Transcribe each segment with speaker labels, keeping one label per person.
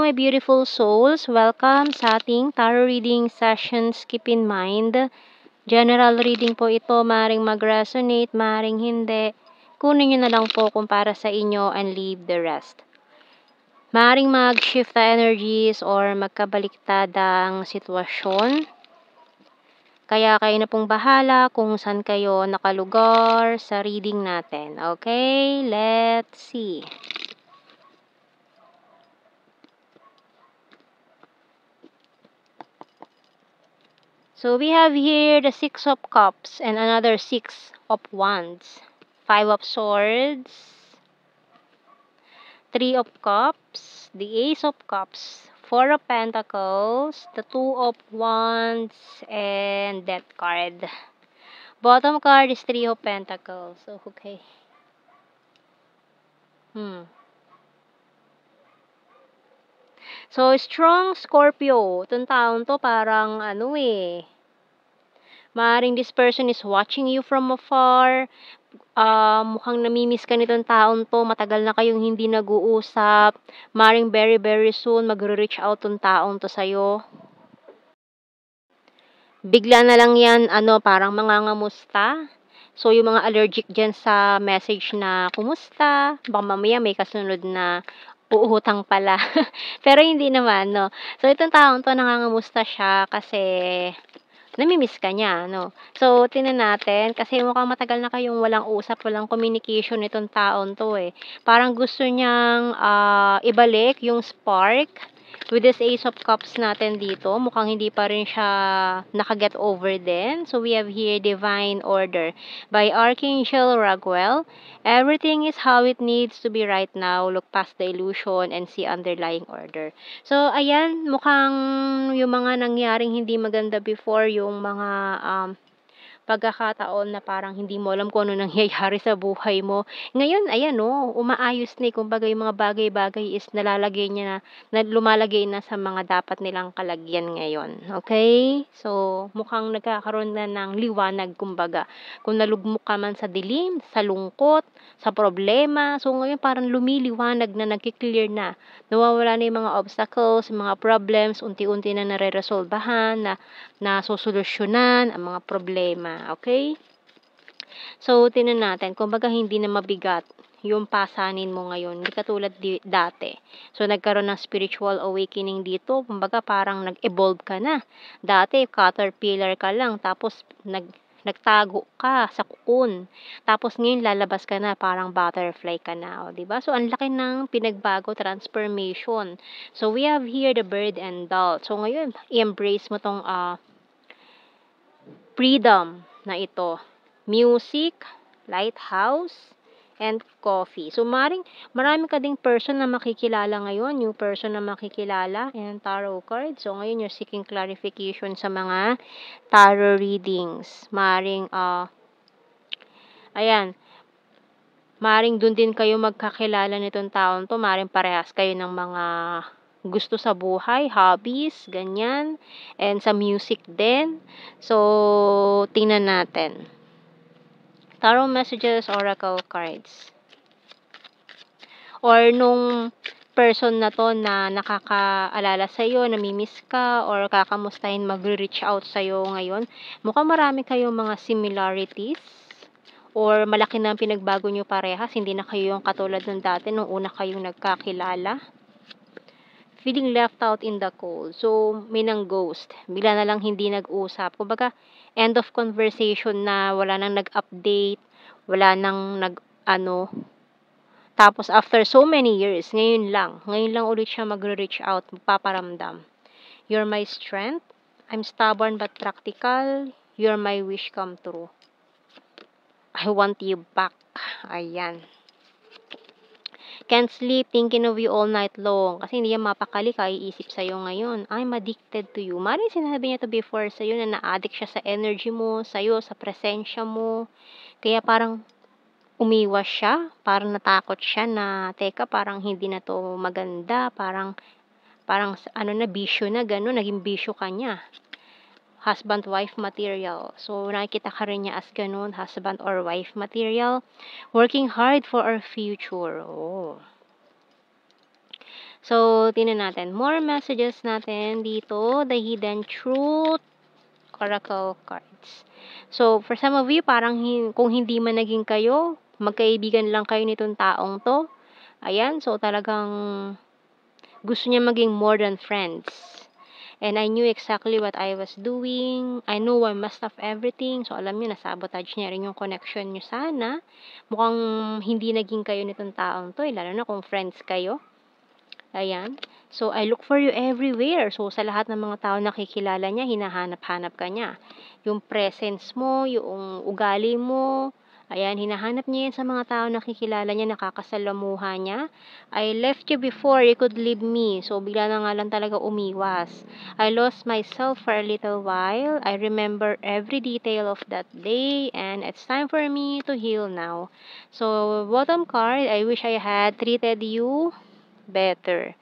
Speaker 1: my beautiful souls. Welcome sa ating tarot reading sessions. Keep in mind, general reading po ito. Maring mag-resonate, maring hindi. Kunin nyo na lang po kung para sa inyo and leave the rest. Maring mag-shift na energies or magkabaliktad ang sitwasyon. Kaya kayo na pong bahala kung saan kayo nakalugar sa reading natin. Okay, let's see. So we have here the Six of Cups and another Six of Wands. Five of Swords, Three of Cups, the Ace of Cups, Four of Pentacles, the Two of Wands, and Death card. Bottom card is Three of Pentacles. So, okay. So, strong Scorpio. Itong taon to parang maaaring this person is watching you from afar. Mukhang namimiss ka nitong taon to. Matagal na kayong hindi nag-uusap. Maaaring very, very soon magre-reach out tong taong to sa'yo. Bigla na lang yan, parang mangangamusta. So, yung mga allergic dyan sa message na kumusta, baka mamaya may kasunod na uuhutang pala. Pero hindi naman, no. So, itong taong to nangangamusta siya kasi namimiss ka niya, no? So, tingnan natin, kasi mukhang matagal na kayong walang usap, walang communication nitong taon to eh. Parang gusto niyang ibalik yung spark with this Ace of Cups natin dito. Mukhang hindi pa rin siya nakaget over din. So, we have here Divine Order by Archangel Raguel. Everything is how it needs to be right now. Look past the illusion and see underlying order. So, ayan, mukhang yung mga nangyaring hindi maganda before, yung mga pagkakataon na parang hindi mo alam kung ano nangyayari sa buhay mo. Ngayon, ayan umaayos na kumbaga yung mga bagay-bagay is nalalagay niya na lumalagay na sa mga dapat nilang kalagyan ngayon. Okay? So, mukhang nagkakaroon na ng liwanag kumbaga. Kung nalugmok ka man sa dilim, sa lungkot, sa problema, so ngayon parang lumiliwanag na, nagki-clear na. Nawawala na yung mga obstacles, mga problems, unti-unti na nare-resolbahan, na sosolusyonan ang mga problema. Okay? So, tingnan natin. Kumbaga, hindi na mabigat yung pasanin mo ngayon. Hindi katulad dati. So, nagkaroon ng spiritual awakening dito. Kumbaga, parang nag-evolve ka na. Dati, caterpillar ka lang. Tapos, nagtago ka sa cocoon. Tapos ngayon lalabas ka na, parang butterfly ka na, diba? So ang laki ng pinagbago, transformation. So we have here the bird and dove. So ngayon, i-embrace mo tong freedom na ito. Music, lighthouse, and coffee. So, marami ka ding person na makikilala ngayon, new person na makikilala, and tarot card. So, ngayon you're seeking clarification sa mga tarot readings. Maring dun din kayo magkakilala nitong taon to. Maring parehas kayo ng mga gusto sa buhay, hobbies, ganyan, and sa music din. So, tingnan natin. Tarot messages, oracle cards. Or nung person na to na nakakaalala sa'yo, namimiss ka, or kakamustahin, magre-reach out sa'yo ngayon, mukhang marami kayong mga similarities, or malaki na ang pinagbago nyo parehas, hindi na kayo yung katulad ng dati, nung una kayong nagkakilala. Feeling left out in the cold. So, may nang ghost. Bigla na lang hindi nag-usap. Kumbaga, end of conversation na, wala nang nag-update, wala nang tapos after so many years, ngayon lang ulit siya magre-reach out, magpaparamdam. You're my strength. I'm stubborn but practical. You're my wish come true. I want you back. Ayan. Can't sleep, thinking of you all night long. Kasi hindi yan mapakali, kaiisip sa'yo ngayon. I'm addicted to you. Maring sinabi niya to before sa'yo na na-addict siya sa energy mo, sa'yo, sa presensya mo. Kaya parang umiwas siya. Parang natakot siya na, teka, parang hindi na to maganda. Parang bisyo na, gano'n. Naging bisyo ka niya. Husband-wife material. So, nakikita ka rin niya as ganun, husband or wife material. Working hard for our future. Oh. So, tingnan natin. More messages natin dito. The Hidden Truth Oracle cards. So, for some of you, parang kung hindi man naging kayo, magkaibigan lang kayo nitong taong to. Ayan, so talagang gusto niya maging more than friends. And I knew exactly what I was doing. I know I messed up everything. So, alam niyo, nasabotage niya rin yung connection niyo sana. Mukhang hindi naging kayo nitong taong to, lalo na kung friends kayo. Ayan. So, I look for you everywhere. So, sa lahat ng mga tao nakikilala niya, hinahanap-hanap ka niya. Yung presence mo, yung ugali mo, ayan, hinahanap niya yan sa mga tao nakikilala niya, nakakasalamuha niya. I left you before you could leave me. So, bigla na nga lang talaga umiwas. I lost myself for a little while. I remember every detail of that day, and it's time for me to heal now. So, bottom card, I wish I had treated you better.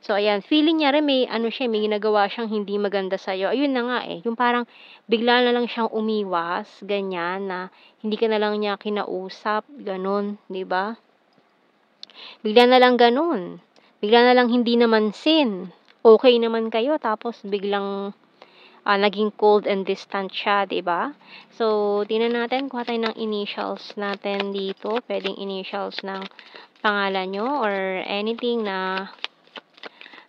Speaker 1: So, ayan, feeling niya rin may may ginagawa siyang hindi maganda sa'yo. Ayun na nga yung parang bigla na lang siyang umiwas, ganyan, na hindi ka na lang niya kinausap, ganun, 'di ba? Bigla na lang ganun. Bigla na lang hindi namansin. Okay naman kayo tapos biglang naging cold and distant siya, 'di ba? So, tingnan natin, kuha tayo ng initials natin dito. Pwedeng initials ng pangalan nyo or anything na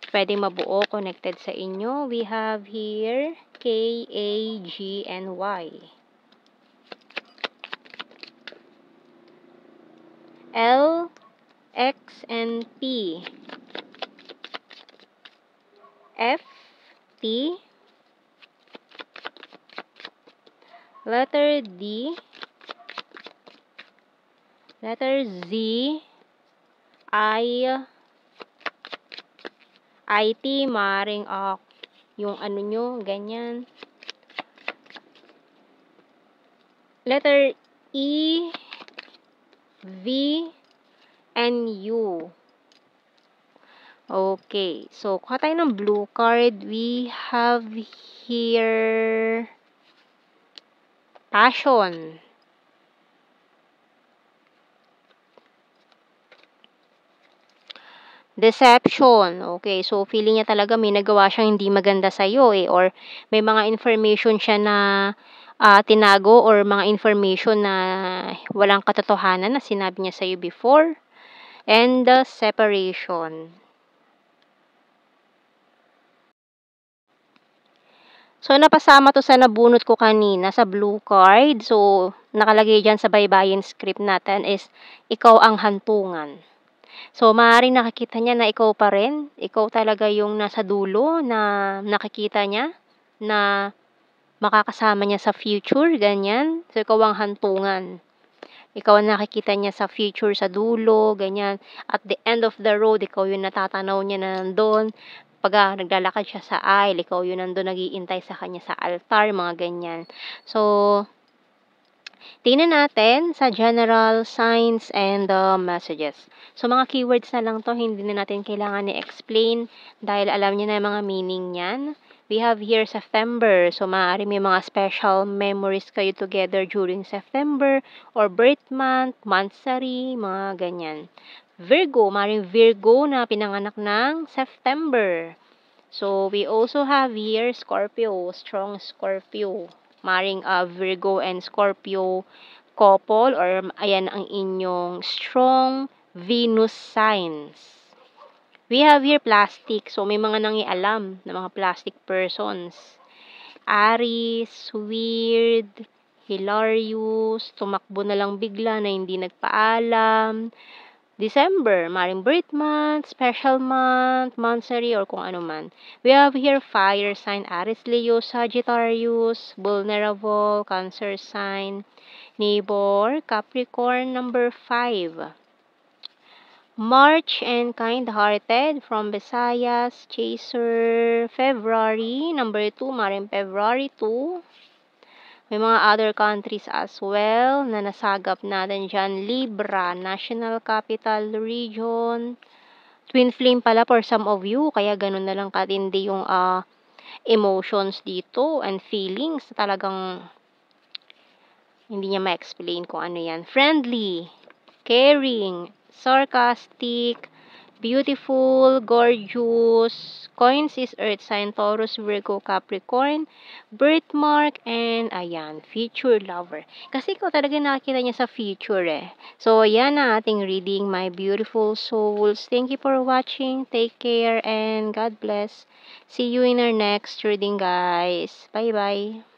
Speaker 1: pwede mabuo connected sa inyo. We have here K, A, G, and Y. L, X, and P. F, T. Letter D. Letter Z. I. IT, maring yung ano nyo, ganyan. Letter E, V, and U. Okay, so kuha tayo ng blue card. We have here passion. Deception. Okay, so feeling niya talaga may nagawa siyang hindi maganda sa'yo or may mga information siya na tinago or mga information na walang katotohanan na sinabi niya sa'yo before. And the separation. So, napasama to sa nabunot ko kanina sa blue card. So, nakalagay dyan sa baybayin script natin is, ikaw ang hantungan. So, maaaring nakikita niya na ikaw pa rin. Ikaw talaga yung nasa dulo na nakikita niya na makakasama niya sa future, ganyan. So, ikaw ang hantungan. Ikaw ang nakikita niya sa future, sa dulo, ganyan. At the end of the road, ikaw yung natatanaw niya na nandun. Pag naglalakad siya sa aisle, ikaw yun nandun nag-iintay sa kanya sa altar, mga ganyan. So, tingnan natin sa general signs and messages. So, mga keywords na lang to, hindi na natin kailangan i-explain dahil alam niyo na yung mga meaning niyan. We have here September. So, maaari may mga special memories kayo together during September or birth month, monthsary, mga ganyan. Virgo, maaaring Virgo na pinanganak ng September. So, we also have here Scorpio, strong Scorpio. Maring Virgo and Scorpio couple or ayan ang inyong strong Venus signs. We have here plastic. So, may mga nangialam na mga plastic persons. Aries, weird, hilarious, tumakbo na lang bigla na hindi nagpaalam. December, maring birth month, special month, monthsary, or kung ano man. We have here fire sign, Aries, Leo, Sagittarius, vulnerable, Cancer sign, neighbor, Capricorn, number 5. March and kind-hearted from Visayas, Chaser, February, number 2, maring February 2. May mga other countries as well na nasagap natin dyan. Libra, National Capital Region. Twin flame pala for some of you. Kaya ganun na lang katindi yung emotions dito and feelings. Talagang hindi niya ma-explain kung ano yan. Friendly, caring, sarcastic, beautiful, gorgeous coins is Earth sign, Taurus, Virgo, Capricorn, birthmark, and ayan, future lover. Kasi ikaw talaga nakikita niya sa future eh. So, ayan na ating reading, my beautiful souls. Thank you for watching. Take care and God bless. See you in our next reading, guys. Bye-bye.